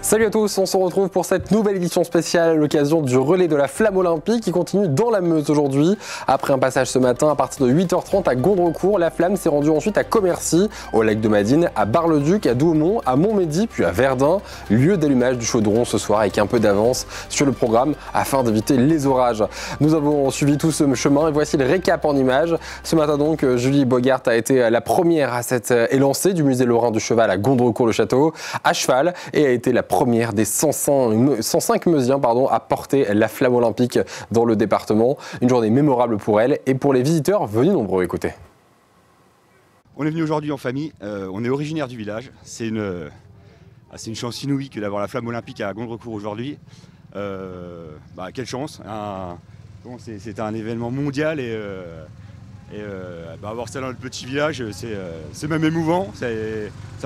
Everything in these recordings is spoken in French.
Salut à tous, on se retrouve pour cette nouvelle édition spéciale à l'occasion du relais de la flamme olympique qui continue dans la Meuse aujourd'hui. Après un passage ce matin à partir de 8h30 à Gondrecourt, la flamme s'est rendue ensuite à Commercy, au lac de Madine, à Bar-le-Duc, à Douaumont, à Montmédy puis à Verdun. Lieu d'allumage du chaudron ce soir avec un peu d'avance sur le programme afin d'éviter les orages. Nous avons suivi tout ce chemin et voici le récap en images. Ce matin donc, Julie Bogart a été la première à s'être élancée du musée Lorrain du Cheval à Gondrecourt-le-Château à cheval et a été la première des 105 Meusiens à porter la flamme olympique dans le département. Une journée mémorable pour elle et pour les visiteurs venus nombreux. Écoutez. On est venu aujourd'hui en famille, on est originaire du village. C'est une chance inouïe que d'avoir la flamme olympique à Gondrecourt aujourd'hui. Quelle chance, c'est un événement mondial et avoir ça dans notre petit village, c'est même émouvant, ça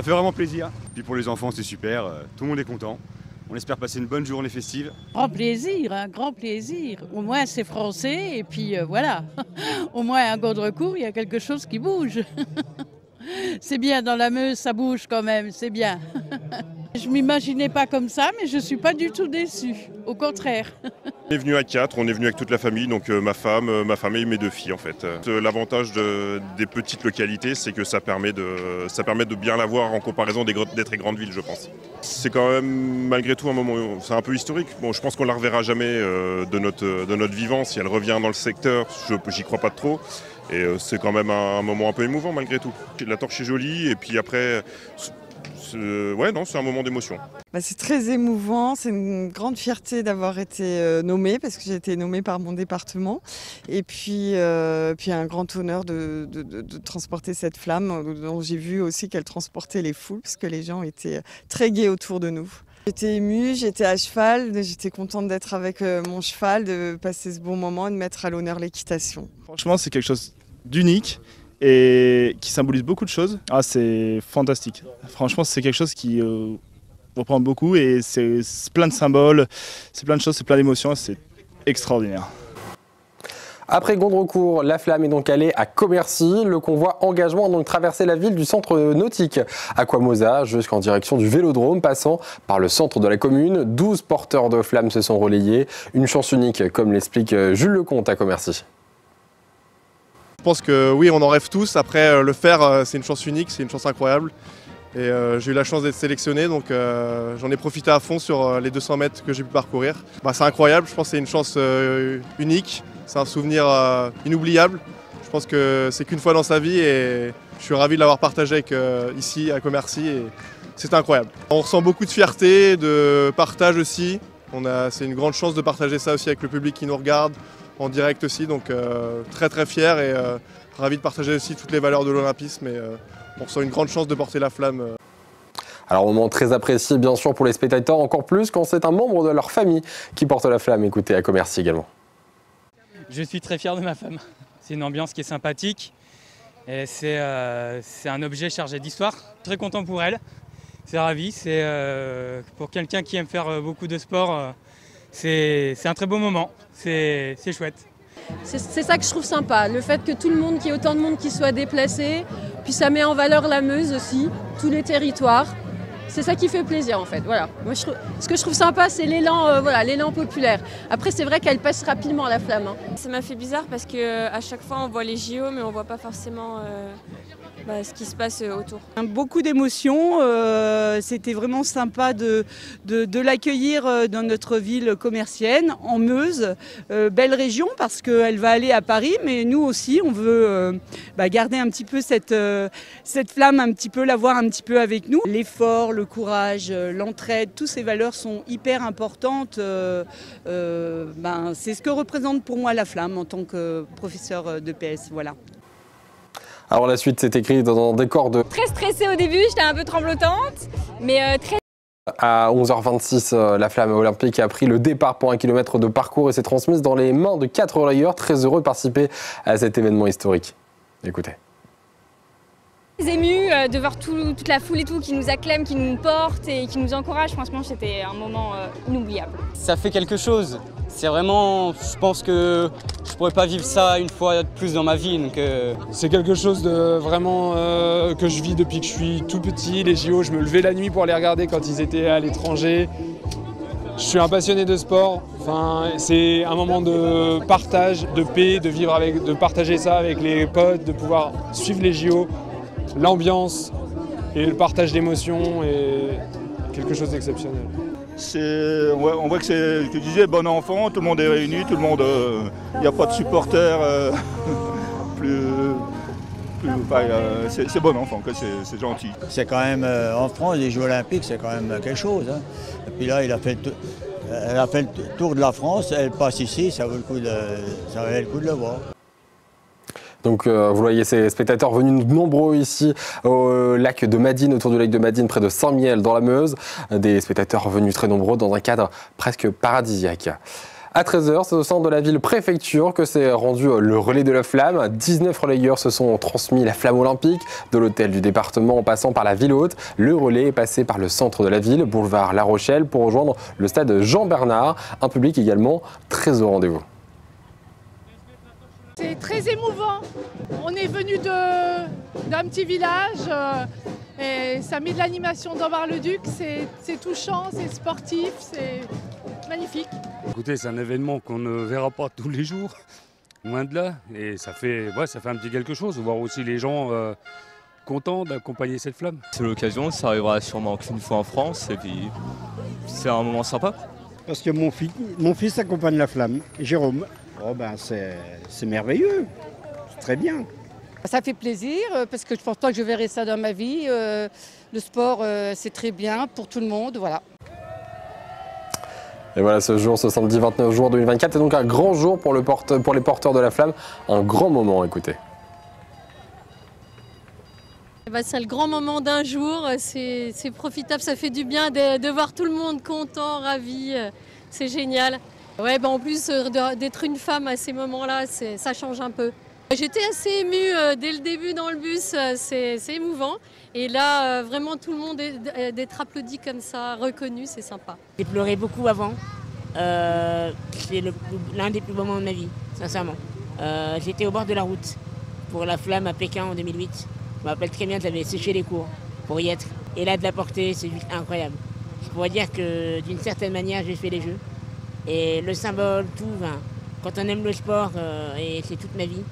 fait vraiment plaisir. Puis pour les enfants c'est super, tout le monde est content. On espère passer une bonne journée festive. Grand plaisir, un grand plaisir. Au moins c'est français et puis voilà. Au moins à Gondrecourt il y a quelque chose qui bouge. C'est bien, dans la Meuse ça bouge quand même, c'est bien. Je ne m'imaginais pas comme ça, mais je ne suis pas du tout déçue, au contraire. On est venu à 4, on est venu avec toute la famille, donc ma femme et mes 2 filles en fait. L'avantage des petites localités, c'est que ça permet de bien la voir en comparaison des très grandes villes, je pense. C'est quand même malgré tout un moment, c'est un peu historique. Bon, je pense qu'on ne la reverra jamais de notre vivant. Si elle revient dans le secteur, j'y crois pas trop. Et c'est quand même un moment un peu émouvant malgré tout. La torche est jolie et puis après... c'est un moment d'émotion. C'est très émouvant, c'est une grande fierté d'avoir été nommée parce que j'ai été nommée par mon département et puis un grand honneur de transporter cette flamme dont j'ai vu aussi qu'elle transportait les foules parce que les gens étaient très gais autour de nous. J'étais émue, j'étais à cheval, j'étais contente d'être avec mon cheval, de passer ce bon moment et de mettre à l'honneur l'équitation. Franchement, c'est quelque chose d'unique et qui symbolise beaucoup de choses. C'est fantastique. Franchement, c'est quelque chose qui reprend beaucoup et c'est plein de symboles, c'est plein de choses, c'est plein d'émotions, c'est extraordinaire. Après Gondrecourt, la flamme est donc allée à Commercy. Le convoi engagement a donc traversé la ville du centre nautique Aquamosa jusqu'en direction du Vélodrome, passant par le centre de la commune. 12 porteurs de flammes se sont relayés. Une chance unique, comme l'explique Jules Lecomte à Commercy. Je pense que oui, on en rêve tous. Après, le faire, c'est une chance unique, c'est une chance incroyable. Et j'ai eu la chance d'être sélectionné, donc j'en ai profité à fond sur les 200 mètres que j'ai pu parcourir. C'est incroyable, je pense que c'est une chance unique, c'est un souvenir inoubliable. Je pense que c'est qu'une fois dans sa vie et je suis ravi de l'avoir partagé ici à Commercy. Et c'est incroyable. On ressent beaucoup de fierté, de partage aussi. C'est une grande chance de partager ça aussi avec le public qui nous regarde, en direct aussi, donc très très fier et ravi de partager aussi toutes les valeurs de l'olympisme et on ressent une grande chance de porter la flamme. Alors moment très apprécié bien sûr pour les spectateurs, encore plus quand c'est un membre de leur famille qui porte la flamme. Écoutez à Commercy également. Je suis très fier de ma femme, c'est une ambiance qui est sympathique et c'est un objet chargé d'histoire. Très content pour elle, c'est ravi, c'est pour quelqu'un qui aime faire beaucoup de sport. C'est un très beau moment, c'est chouette. C'est ça que je trouve sympa, le fait que tout le monde, qu'il y ait autant de monde qui soit déplacé, puis ça met en valeur la Meuse aussi, tous les territoires. C'est ça qui fait plaisir en fait. Voilà. Moi, ce que je trouve sympa, c'est l'élan populaire. Après, c'est vrai qu'elle passe rapidement la flamme. Ça m'a fait bizarre parce qu'à chaque fois, on voit les JO, mais on ne voit pas forcément ce qui se passe autour. Beaucoup d'émotions, c'était vraiment sympa de l'accueillir dans notre ville commercienne, en Meuse. Belle région parce qu'elle va aller à Paris, mais nous aussi on veut garder un petit peu cette flamme, un petit peu l'avoir un petit peu avec nous. L'effort, le courage, l'entraide, toutes ces valeurs sont hyper importantes. C'est ce que représente pour moi la flamme en tant que professeur de PS. Voilà. Alors la suite, c'est écrit dans un décor de... Très stressée au début, j'étais un peu tremblotante, mais très... À 11h26, la flamme olympique a pris le départ pour 1 km de parcours et s'est transmise dans les mains de 4 relayeurs très heureux de participer à cet événement historique. Écoutez. Ému de voir toute la foule et tout qui nous acclame, qui nous porte et qui nous encourage. Franchement, c'était un moment inoubliable. Ça fait quelque chose. C'est vraiment, je pense que je pourrais pas vivre ça une fois de plus dans ma vie. C'est quelque chose de vraiment que je vis depuis que je suis tout petit. Les JO, je me levais la nuit pour les regarder quand ils étaient à l'étranger. Je suis un passionné de sport. Enfin, c'est un moment de partage, de paix, de partager ça avec les potes, de pouvoir suivre les JO. L'ambiance et le partage d'émotions est quelque chose d'exceptionnel. On voit que c'est, tu disais, bon enfant, tout le monde est réuni, tout le monde, il n'y a pas de supporters, c'est bon enfant, c'est gentil. C'est quand même, en France, les Jeux Olympiques, c'est quand même quelque chose. Hein. Et puis là, elle a fait le tour de la France, elle passe ici, ça valait le coup de le voir. Donc vous voyez ces spectateurs venus nombreux ici au lac de Madine, autour du lac de Madine, près de Saint-Mihiel dans la Meuse. Des spectateurs venus très nombreux dans un cadre presque paradisiaque. À 13h, c'est au centre de la ville-préfecture que s'est rendu le relais de la flamme. 19 relayeurs se sont transmis la flamme olympique de l'hôtel du département en passant par la ville haute. Le relais est passé par le centre de la ville, boulevard La Rochelle, pour rejoindre le stade Jean-Bernard. Un public également très au rendez-vous. C'est très émouvant. On est venu d'un petit village et ça met de l'animation dans Bar-le-Duc. C'est touchant, c'est sportif, c'est magnifique. Écoutez, c'est un événement qu'on ne verra pas tous les jours, loin de là. Et ça fait un petit quelque chose, de voir aussi les gens contents d'accompagner cette flamme. C'est l'occasion, ça arrivera sûrement qu'une fois en France et puis c'est un moment sympa. Parce que mon fils accompagne la flamme, Jérôme. Oh ben c'est merveilleux, c'est très bien. Ça fait plaisir parce que je pense pas que je verrai ça dans ma vie. Le sport c'est très bien pour tout le monde, voilà. Et voilà, ce jour, ce samedi 29 juin 2024, c'est donc un grand jour pour les porteurs de la flamme, un grand moment, écoutez. C'est le grand moment d'un jour, c'est profitable, ça fait du bien de voir tout le monde content, ravi, c'est génial. Ouais, en plus d'être une femme à ces moments-là, ça change un peu. J'étais assez émue dès le début dans le bus, c'est émouvant. Et là, vraiment tout le monde d'être applaudi comme ça, reconnu, c'est sympa. J'ai pleuré beaucoup avant. C'est l'un des plus beaux moments de ma vie, sincèrement. J'étais au bord de la route pour la flamme à Pékin en 2008. Je me rappelle très bien, j'avais séché les cours pour y être. Et là, de la porter, c'est juste incroyable. Je pourrais dire que d'une certaine manière, j'ai fait les Jeux. Et le symbole, tout, quand on aime le sport, et c'est toute ma vie,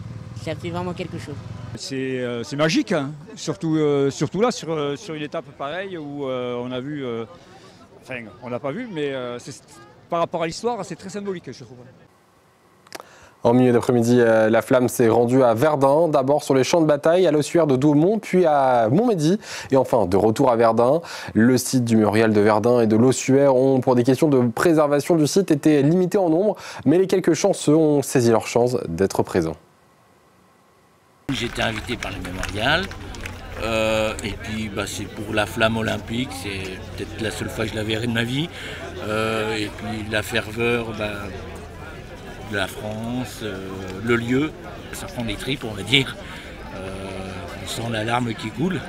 ça fait vraiment quelque chose. C'est magique, hein. surtout là, sur une étape pareille où on a vu, enfin on l'a pas vu, mais par rapport à l'histoire, c'est très symbolique, je trouve. En milieu d'après-midi, la flamme s'est rendue à Verdun, d'abord sur les champs de bataille, à l'ossuaire de Douaumont, puis à Montmédy, et enfin de retour à Verdun. Le site du mémorial de Verdun et de l'ossuaire ont, pour des questions de préservation du site, été limités en nombre, mais les quelques chanceux ont saisi leur chance d'être présents. J'étais invité par le mémorial, et puis c'est pour la flamme olympique, c'est peut-être la seule fois que je la verrai de ma vie, et puis la ferveur de la France, le lieu, ça prend des tripes, on va dire. On sent la larme qui coule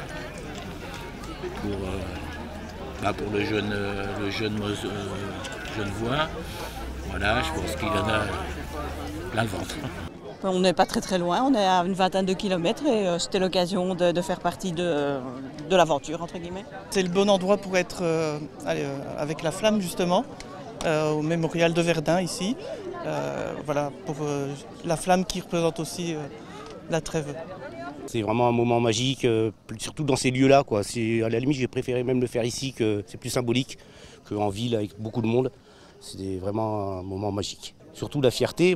pour le jeune voix. Voilà, je pense qu'il en a plein le ventre. On n'est pas très loin, on est à une vingtaine de kilomètres et c'était l'occasion de faire partie de l'aventure, entre guillemets. C'est le bon endroit pour être avec la flamme justement, au mémorial de Verdun ici. Voilà, pour la flamme qui représente aussi la trêve. C'est vraiment un moment magique, surtout dans ces lieux-là. À la limite, j'ai préféré même le faire ici, que c'est plus symbolique qu'en ville avec beaucoup de monde. C'est vraiment un moment magique. Surtout la fierté,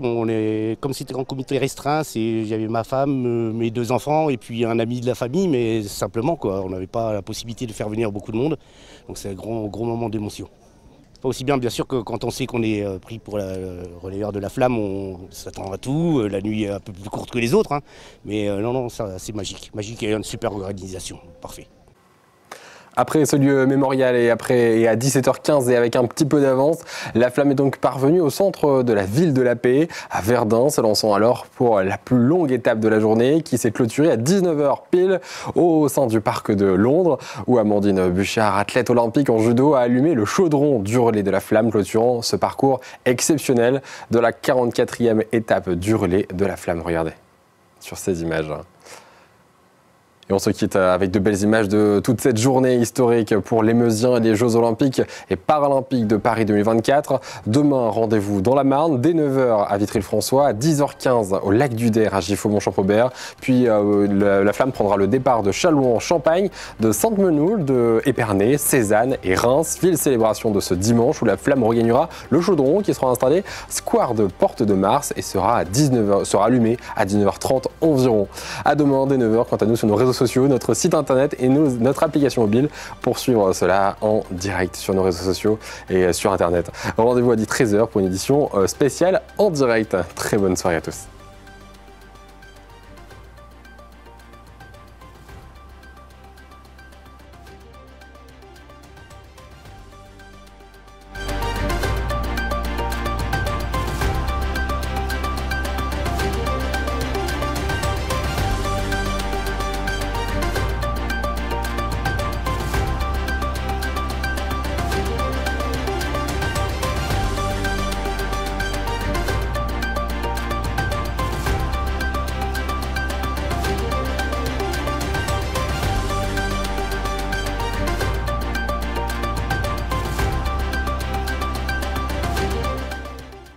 comme c'était en comité restreint, j'avais ma femme, mes 2 enfants et puis un ami de la famille, mais simplement on n'avait pas la possibilité de faire venir beaucoup de monde. Donc c'est un gros moment d'émotion. Pas aussi bien sûr que quand on sait qu'on est pris pour le relayeur de la flamme, on s'attend à tout, la nuit est un peu plus courte que les autres, hein. Mais non, ça c'est magique et une super organisation, parfait. Après ce lieu mémorial et à 17h15 et avec un petit peu d'avance, la flamme est donc parvenue au centre de la ville de la Paix, à Verdun, se lançant alors pour la plus longue étape de la journée qui s'est clôturée à 19h pile au sein du parc de Londres, où Amandine Bouchard, athlète olympique en judo, a allumé le chaudron du relais de la flamme, clôturant ce parcours exceptionnel de la 44e étape du relais de la flamme. Regardez sur ces images. Et on se quitte avec de belles images de toute cette journée historique pour les Meusiens et les Jeux Olympiques et Paralympiques de Paris 2024. Demain, rendez-vous dans la Marne, dès 9h à Vitry-le-François, à 10h15 au Lac du Der à Giffaumont-Champaubert. Puis la flamme prendra le départ de Châlons-en-Champagne, de Sainte-Menehould, de Épernay, Cézanne et Reims. Ville célébration de ce dimanche où la flamme regagnera le chaudron qui sera installé square de Porte de Mars et sera allumé à 19h30 environ. À demain, dès 9h, quant à nous sur nos réseaux sociaux, notre site internet et notre application mobile pour suivre cela en direct sur nos réseaux sociaux et sur internet. Rendez-vous à 13h pour une édition spéciale en direct. Très bonne soirée à tous.